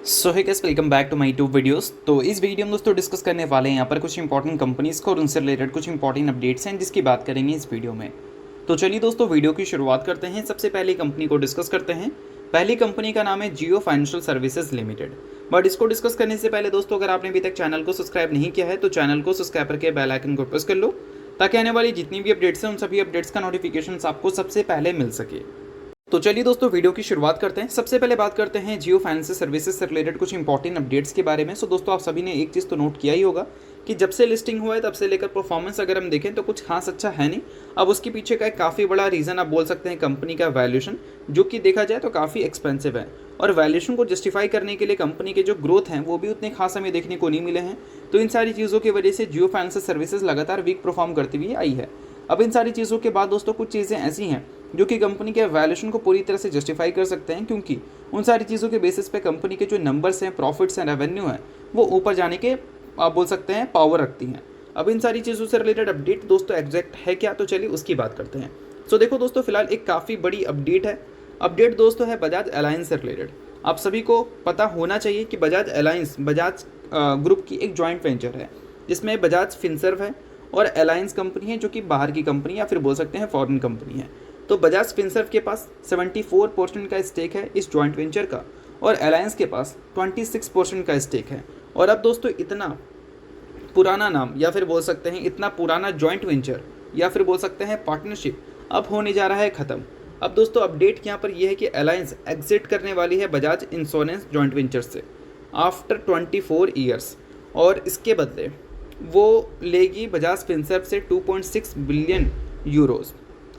सो है guys, welcome back to my YouTube videos. तो इस वीडियो में दोस्तों डिस्कस करने वाले हैं यहाँ पर कुछ इंपॉर्टेंट कंपनीज़ को और उनसे रिलेटेड कुछ इंपॉर्टेंट अपडेट्स हैं जिसकी बात करेंगे इस वीडियो में। तो चलिए दोस्तों वीडियो की शुरुआत करते हैं। सबसे पहली कंपनी को डिस्कस करते हैं। पहली कंपनी का नाम है जियो फाइनेंशियल सर्विसेज लिमिटेड। बट इसको डिस्कस करने से पहले दोस्तों, अगर आपने अभी तक चैनल को सब्सक्राइब नहीं किया है तो चैनल को सब्सक्राइब करके बेल आइकन को प्रेस कर लो, ताकि आने वाली जितनी भी अपडेट्स हैं उन सभी अपडेट्स का नोटिफिकेशन आपको सबसे पहले मिल सके। तो चलिए दोस्तों वीडियो की शुरुआत करते हैं। सबसे पहले बात करते हैं जियो फाइनेंशियल सर्विसेज से रिलेटेड कुछ इंपॉर्टेंट अपडेट्स के बारे में। सो दोस्तों, आप सभी ने एक चीज़ तो नोट किया ही होगा कि जब से लिस्टिंग हुआ है तब से लेकर परफॉर्मेंस अगर हम देखें तो कुछ खास अच्छा है नहीं। अब उसके पीछे का एक काफ़ी बड़ा रीज़न आप बोल सकते हैं कंपनी का वैल्यूएशन, जो कि देखा जाए तो काफ़ी एक्सपेंसिव है। और वैल्यूएशन को जस्टिफाई करने के लिए कंपनी के जो ग्रोथ हैं वो भी उतने खास हमें देखने को नहीं मिले हैं। तो इन सारी चीज़ों की वजह से जियो फाइनेंशियल सर्विसेज लगातार वीक परफॉर्म करती हुई आई है। अब इन सारी चीज़ों के बाद दोस्तों कुछ चीज़ें ऐसी हैं जो कि कंपनी के वैल्यूएशन को पूरी तरह से जस्टिफाई कर सकते हैं, क्योंकि उन सारी चीज़ों के बेसिस पे कंपनी के जो नंबर्स हैं, प्रॉफिट्स हैं, रेवेन्यू हैं, वो ऊपर जाने के आप बोल सकते हैं पावर रखती हैं। अब इन सारी चीज़ों से रिलेटेड अपडेट दोस्तों एग्जैक्ट है क्या, तो चलिए उसकी बात करते हैं। सो देखो दोस्तों, फिलहाल एक काफ़ी बड़ी अपडेट है। अपडेट दोस्तों है बजाज अलायंस से रिलेटेड। आप सभी को पता होना चाहिए कि बजाज अलायंस बजाज ग्रुप की एक जॉइंट वेंचर है, जिसमें बजाज फिनसर्व है और अलायंस कंपनी है जो कि बाहर की कंपनी या फिर बोल सकते हैं फॉरेन कंपनी है। तो बजाज फिनसर्व के पास 74% का स्टेक है इस जॉइंट वेंचर का, और अलायंस के पास 26% का स्टेक है। और अब दोस्तों इतना पुराना नाम या फिर बोल सकते हैं इतना पुराना जॉइंट वेंचर या फिर बोल सकते हैं पार्टनरशिप अब होने जा रहा है ख़त्म। अब दोस्तों अपडेट यहाँ पर यह है कि अलायंस एग्जिट करने वाली है बजाज इंश्योरेंस जॉइंट वेंचर से आफ्टर 24 ईयर्स, और इसके बदले वो लेगी बजाज फिनसर्व से 2.6 बिलियन यूरोज़।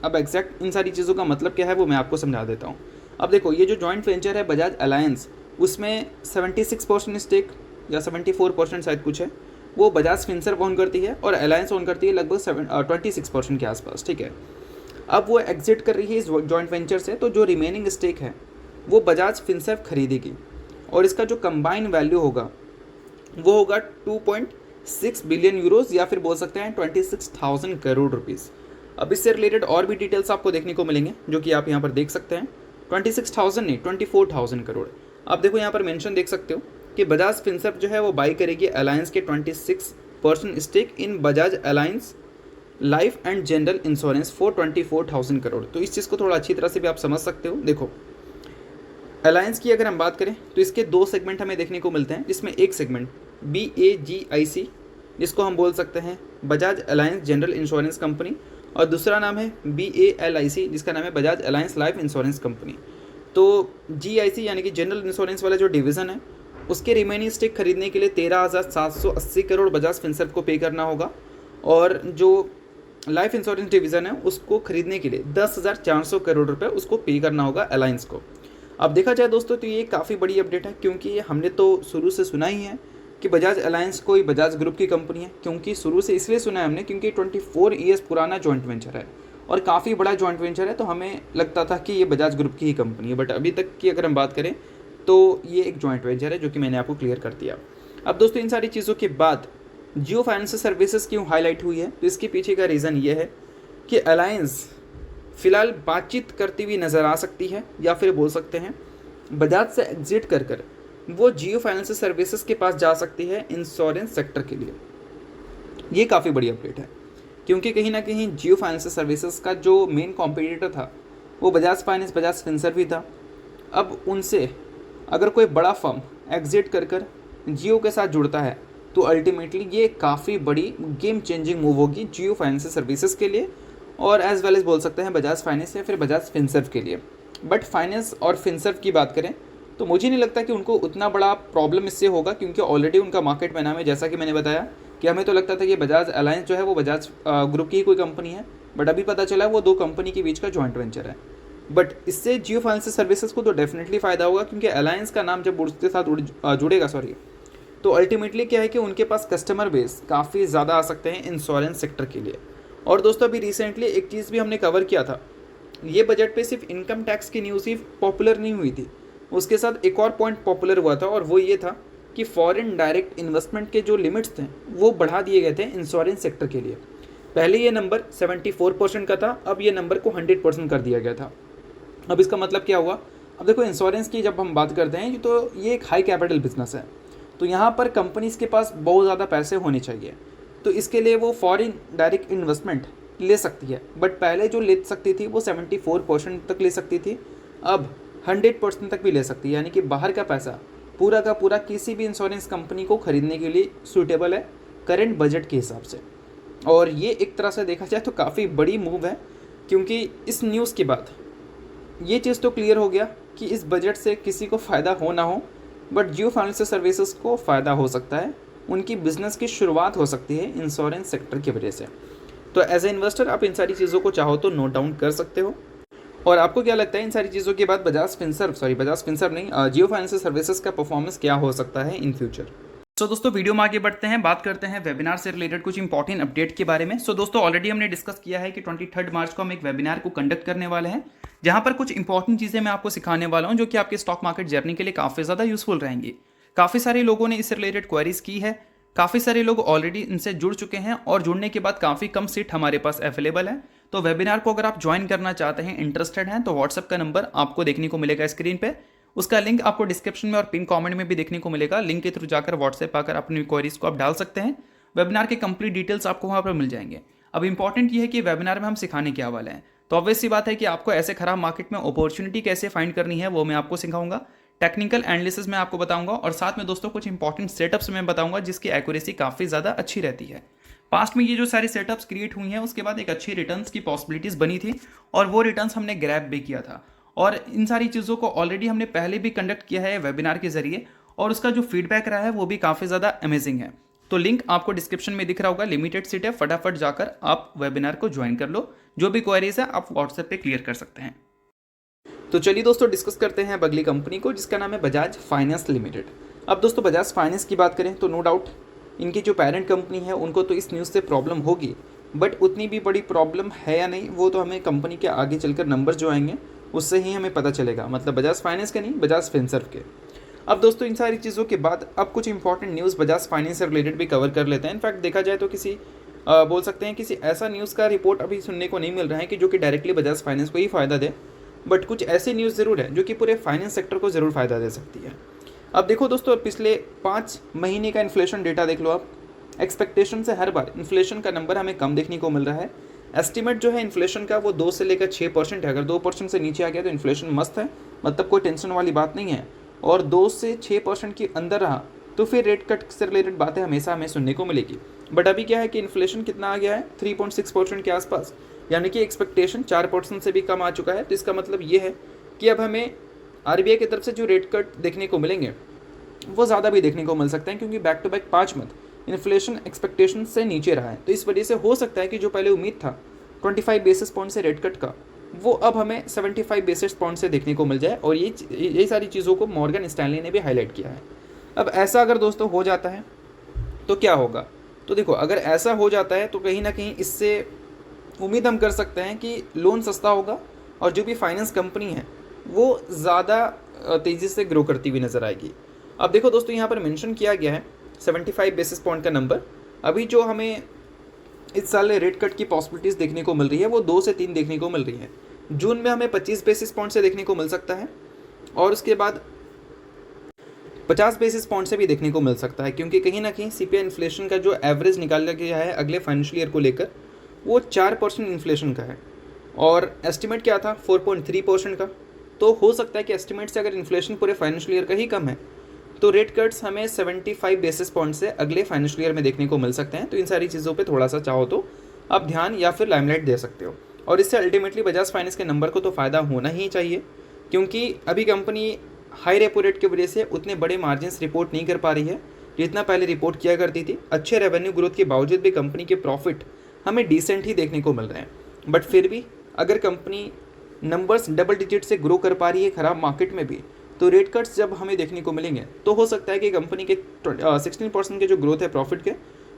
अब एग्जैक्ट इन सारी चीज़ों का मतलब क्या है वो मैं आपको समझा देता हूँ। अब देखो, ये जो जॉइंट वेंचर है बजाज अलायंस, उसमें 76% स्टेक या 74% शायद कुछ है, वो बजाज फिनसर्व ओन करती है और अलायंस ओन करती है लगभग 26% के आसपास। ठीक है, अब वो एग्जिट कर रही है इस जॉइंट वेंचर से, तो जो रिमेनिंग स्टेक है वो बजाज फिनसर्व खरीदेगी, और इसका जो कंबाइन वैल्यू होगा वो होगा 2.6 बिलियन यूरोज़ या फिर बोल सकते हैं 26,000 करोड़ रुपीज़। अब इससे रिलेटेड और भी डिटेल्स आपको देखने को मिलेंगे, जो कि आप यहाँ पर देख सकते हैं। 26,000 नहीं, 24,000 करोड़। आप देखो यहाँ पर मेंशन देख सकते हो कि बजाज फिनसर्व जो है वो बाई करेगी अलायंस के 26% stake in Bajaj alliance life and general insurance for 24,000 crore. तो इस चीज़ को थोड़ा अच्छी तरह से भी आप समझ सकते हो। देखो, अलायंस की अगर हम बात करें तो इसके दो सेगमेंट हमें देखने को मिलते हैं, जिसमें एक सेगमेंट BAGIC, जिसको हम बोल सकते हैं Bajaj alliance general insurance company, और दूसरा नाम है BALIC, जिसका नाम है Bajaj alliance life insurance company. तो GIC यानी कि जनरल इंश्योरेंस वाला जो डिवीज़न है, उसके रिमेनिंग स्टेक खरीदने के लिए 13,780 करोड़ बजाज फिनसर्व को पे करना होगा, और जो लाइफ इंश्योरेंस डिवीज़न है उसको खरीदने के लिए 10,400 करोड़ रुपए उसको पे करना होगा अलायंस को। अब देखा जाए दोस्तों तो ये काफ़ी बड़ी अपडेट है, क्योंकि हमने तो शुरू से सुना ही है कि बजाज अलायंस कोई बजाज ग्रुप की कंपनी है। क्योंकि शुरू से इसलिए सुना है हमने क्योंकि 24 ईयर्स पुराना जॉइंट वेंचर है और काफ़ी बड़ा जॉइंट वेंचर है, तो हमें लगता था कि ये बजाज ग्रुप की ही कंपनी है। बट अभी तक की अगर हम बात करें तो ये एक जॉइंट वेंचर है, जो कि मैंने आपको क्लियर कर दिया। अब दोस्तों इन सारी चीज़ों के बाद जियो फाइनेंशियल सर्विसेज क्यों हाईलाइट हुई है, तो इसके पीछे का रीज़न ये है कि अलायंस फ़िलहाल बातचीत करती हुई नज़र आ सकती है, या फिर बोल सकते हैं बजाज से एग्जिट कर वो जियो फाइनेंशियल सर्विसेज के पास जा सकती है इंश्योरेंस सेक्टर के लिए। ये काफ़ी बड़ी अपडेट है, क्योंकि कहीं ना कहीं जियो फाइनेंशियल सर्विसेज का जो मेन कॉम्पिटिटर था वो बजाज फाइनेंस बजाज फिनसर्व ही था। अब उनसे अगर कोई बड़ा फर्म एग्जिट कर जियो के साथ जुड़ता है तो अल्टीमेटली ये काफ़ी बड़ी गेम चेंजिंग मूव होगी जियो फाइनेंशियल सर्विसेज के लिए, और एज वेल एज बोल सकते हैं बजाज फाइनेंस या फिर बजाज फिनसर्व के लिए। बट फाइनेंस और फिनसर्व की बात करें तो मुझे नहीं लगता कि उनको उतना बड़ा प्रॉब्लम इससे होगा, क्योंकि ऑलरेडी उनका मार्केट में नाम है। जैसा कि मैंने बताया कि हमें तो लगता था कि बजाज अलायंस जो है वो बजाज ग्रुप की ही कोई कंपनी है, बट अभी पता चला वो दो कंपनी के बीच का जॉइंट वेंचर है। बट इससे जियो फाइनेंशियल सर्विसेज को तो डेफिनेटली फ़ायदा होगा, क्योंकि अलायंस का नाम जब उसके साथ जुड़ेगा तो अल्टीमेटली क्या है कि उनके पास कस्टमर बेस काफ़ी ज़्यादा आ सकते हैं इंश्योरेंस सेक्टर के लिए। और दोस्तों अभी रिसेंटली एक चीज़ भी हमने कवर किया था, ये बजट पे सिर्फ इनकम टैक्स की न्यूज़ ही पॉपुलर नहीं हुई थी, उसके साथ एक और पॉइंट पॉपुलर हुआ था, और वो ये था कि फॉरेन डायरेक्ट इन्वेस्टमेंट के जो लिमिट्स थे वो बढ़ा दिए गए थे इंश्योरेंस सेक्टर के लिए। पहले ये नंबर 74% का था, अब ये नंबर को 100% कर दिया गया था। अब इसका मतलब क्या हुआ, अब देखो इंश्योरेंस की जब हम बात करते हैं तो ये एक हाई कैपिटल बिजनेस है, तो यहाँ पर कंपनीज के पास बहुत ज़्यादा पैसे होने चाहिए, तो इसके लिए वो फॉरेन डायरेक्ट इन्वेस्टमेंट ले सकती है। बट पहले जो ले सकती थी वो 74% तक ले सकती थी, अब 100% तक भी ले सकती है, यानी कि बाहर का पैसा पूरा का पूरा किसी भी इंश्योरेंस कंपनी को खरीदने के लिए सूटेबल है करेंट बजट के हिसाब से। और ये एक तरह से देखा जाए तो काफ़ी बड़ी मूव है, क्योंकि इस न्यूज़ के बाद ये चीज़ तो क्लियर हो गया कि इस बजट से किसी को फ़ायदा हो ना हो, बट जियो फाइनेंशियल सर्विसेज को फ़ायदा हो सकता है, उनकी बिज़नेस की शुरुआत हो सकती है इंश्योरेंस सेक्टर की वजह से। तो एज ए इन्वेस्टर आप इन सारी चीज़ों को चाहो तो नोट डाउन कर सकते हो। और आपको क्या लगता है इन सारी चीज़ों के बाद बजाज फिनसर्व नहीं, जियो फाइनेंशियल सर्विसेज का परफॉर्मेंस क्या हो सकता है इन फ्यूचर? सो दोस्तों वीडियो में आगे बढ़ते हैं, बात करते हैं वेबिनार से रिलेटेड कुछ इंपॉर्टेंट अपडेट के बारे में। सो दोस्तों ऑलरेडी हमने डिस्कस किया है कि 23 मार्च को हम एक वेबिनार को कंडक्ट करने वाले हैं, जहां पर कुछ इंपॉर्टेंट चीज़ें मैं आपको सिखाने वाला हूं जो कि आपके स्टॉक मार्केट जर्नी के लिए काफ़ी ज़्यादा यूजफुल रहेंगी। काफ़ी सारे लोगों ने इससे रिलेटेड क्वेरीज की है, काफ़ी सारे लोग ऑलरेडी इनसे जुड़ चुके हैं और जुड़ने के बाद काफ़ी कम सीट हमारे पास अवेलेबल है। तो वेबिनार को अगर आप ज्वाइन करना चाहते हैं, इंटरेस्टेड हैं, तो व्हाट्सएप का नंबर आपको देखने को मिलेगा स्क्रीन पे, उसका लिंक आपको डिस्क्रिप्शन में और पिन कमेंट में भी देखने को मिलेगा। लिंक के थ्रू जाकर व्हाट्सएप आकर अपनी क्वेरीज को आप डाल सकते हैं, वेबिनार के कंप्लीट डिटेल्स आपको वहाँ पर मिल जाएंगे। अब इंपॉर्टेंट ये है कि वेबिनार में हम सिखाने क्या वाले हैं, तो ऑब्वियस सी बात है कि आपको ऐसे खराब मार्केट में अपॉर्चुनिटी कैसे फाइंड करनी है वो मैं आपको सिखाऊंगा, टेक्निकल एनालिसिस मैं आपको बताऊंगा, और साथ में दोस्तों कुछ इंपॉर्टेंट सेटअप्स मैं बताऊंगा जिसकी एक्यूरेसी काफ़ी ज़्यादा अच्छी रहती है। पास्ट में ये जो सारी सेटअप्स क्रिएट हुई हैं उसके बाद एक अच्छी रिटर्न्स की पॉसिबिलिटीज़ बनी थी, और वो रिटर्न्स हमने ग्रैब भी किया था, और इन सारी चीज़ों को ऑलरेडी हमने पहले भी कंडक्ट किया है वेबिनार के जरिए, और उसका जो फीडबैक रहा है वो भी काफ़ी ज़्यादा अमेजिंग है। तो लिंक आपको डिस्क्रिप्शन में दिख रहा होगा, लिमिटेड सीट है, फटाफट जाकर आप वेबिनार को ज्वाइन कर लो। जो भी क्वेरीज है आप व्हाट्सएप पे क्लियर कर सकते हैं। तो चलिए दोस्तों डिस्कस करते हैं अगली कंपनी को, जिसका नाम है बजाज फाइनेंस लिमिटेड। अब दोस्तों बजाज फाइनेंस की बात करें तो नो डाउट इनकी जो पेरेंट कंपनी है उनको तो इस न्यूज़ से प्रॉब्लम होगी, बट उतनी भी बड़ी प्रॉब्लम है या नहीं वो तो हमें कंपनी के आगे चलकर नंबर्स जो आएंगे उससे ही हमें पता चलेगा, मतलब बजाज फाइनेंस के नहीं, बजाज फिनसर्व के। अब दोस्तों इन सारी चीज़ों के बाद अब कुछ इंपॉर्टेंट न्यूज़ बजाज फाइनेंस से रिलेटेड भी कवर कर लेते हैं। इनफैक्ट देखा जाए तो किसी बोल सकते हैं किसी ऐसा न्यूज़ का रिपोर्ट अभी सुनने को नहीं मिल रहा है कि जो कि डायरेक्टली बजाज फाइनेंस को ही फ़ायदा दे, बट कुछ ऐसी न्यूज़ ज़रूर है जो कि पूरे फाइनेंस सेक्टर को ज़रूर फ़ायदा दे सकती है। अब देखो दोस्तों पिछले 5 महीने का इन्फ्लेशन डेटा देख लो आप, एक्सपेक्टेशन से हर बार इन्फ्लेशन का नंबर हमें कम देखने को मिल रहा है। एस्टिमेट जो है इन्फ्लेशन का वो 2 से लेकर 6% है, अगर 2% से नीचे आ गया तो इन्फ्लेशन मस्त है, मतलब कोई टेंशन वाली बात नहीं है, और 2 से 6% के अंदर रहा तो फिर रेट कट से रिलेटेड बातें हमेशा हमें सुनने को मिलेगी। बट अभी क्या है कि इन्फ्लेशन कितना आ गया है 3.6% के आसपास, यानी कि एक्सपेक्टेशन 4% से भी कम आ चुका है। तो इसका मतलब ये है कि अब हमें आरबीआई की तरफ से जो रेट कट देखने को मिलेंगे वो ज़्यादा भी देखने को मिल सकते हैं, क्योंकि back to back 5 month inflation expectation से नीचे रहा है। तो इस वजह से हो सकता है कि जो पहले उम्मीद था 25 बेसिस पॉइंट से रेट कट का, वो अब हमें 75 बेसिस पॉइंट से देखने को मिल जाए, और ये सारी चीज़ों को मॉर्गन स्टैनली ने भी हाईलाइट किया है। अब ऐसा अगर दोस्तों हो जाता है तो क्या होगा, तो देखो अगर ऐसा हो जाता है तो कहीं ना कहीं इससे उम्मीद हम कर सकते हैं कि लोन सस्ता होगा, और जो भी फाइनेंस कंपनी है वो ज़्यादा तेज़ी से ग्रो करती हुई नज़र आएगी। अब देखो दोस्तों यहाँ पर मेंशन किया गया है 75 बेसिस पॉइंट का नंबर। अभी जो हमें इस साल रेट कट की पॉसिबिलिटीज़ देखने को मिल रही है वो 2 से 3 देखने को मिल रही है। जून में हमें 25 बेसिस पॉइंट से देखने को मिल सकता है, और उसके बाद 50 बेसिस पॉइंट से भी देखने को मिल सकता है, क्योंकि कहीं ना कहीं सीपीआई इन्फ्लेशन का जो एवरेज निकाला गया है अगले फाइनेंशियल ईयर को लेकर वो 4% इन्फ्लेशन का है, और एस्टिमेट क्या था 4.3% का। तो हो सकता है कि एस्टिमेट से अगर इन्फ्लेशन पूरे फाइनेंशियल ईयर का ही कम है तो रेट कट्स हमें 75 बेसिस पॉइंट से अगले फाइनेंशियल ईयर में देखने को मिल सकते हैं। तो इन सारी चीज़ों पे थोड़ा सा चाहो तो आप ध्यान या फिर लाइमलाइट दे सकते हो, और इससे अल्टीमेटली बजाज फाइनेंस के नंबर को तो फ़ायदा होना ही चाहिए, क्योंकि अभी कंपनी हाई रेपो रेट की वजह से उतने बड़े मार्जिन्स रिपोर्ट नहीं कर पा रही है जितना पहले रिपोर्ट किया करती थी। अच्छे रेवेन्यू ग्रोथ के बावजूद भी कंपनी के प्रॉफिट हमें डिसेंट ही देखने को मिल रहे हैं, बट फिर भी अगर कंपनी नंबर्स डबल डिजिट से ग्रो कर पा रही है ख़राब मार्केट में भी, तो रेट कट्स जब हमें देखने को मिलेंगे तो हो सकता है कि कंपनी के 16% के जो ग्रोथ है प्रॉफिट के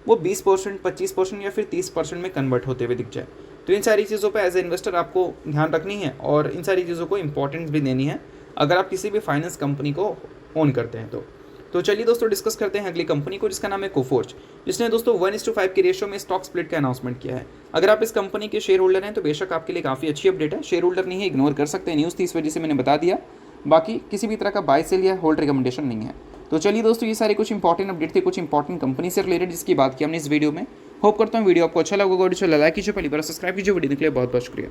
वो 20%, 25% या फिर 30% में कन्वर्ट होते हुए दिख जाए। तो इन सारी चीज़ों पे एज ए इन्वेस्टर आपको ध्यान रखनी है, और इन सारी चीज़ों को इंपॉर्टेंस भी देनी है अगर आप किसी भी फाइनेंस कंपनी को ओन करते हैं तो चलिए दोस्तों डिस्कस करते हैं अगली कंपनी को, जिसका नाम है कोफोर्ज, जिसने दोस्तों 1:5 के रेशियो में स्टॉक स्प्लिट का अनाउंसमेंट किया है। अगर आप इस कंपनी के शेयर होल्डर हैं तो बेशक आपके लिए काफ़ी अच्छी अपडेट है, शेयर होल्डर नहीं है इग्नोर कर सकते हैं, न्यूज़ थी इस वजह से मैंने बता दिया। बाकी किसी भी तरह का बाय सेल या होल्ड रिकमेंडेशन नहीं है। तो चलिए दोस्तों, ये सारे कुछ इंपॉर्टेंट अपडेट थे कुछ इंपॉर्टेंट कंपनी से रिलेटेड जिसकी बात की हमने इस वीडियो में। होप करता हूँ वीडियो आपको अच्छा लगा होगा। वीडियो लाइक कीजिए, पहली बार सब्सक्राइब कीजिए। वीडियो के लिए बहुत बहुत शुक्रिया।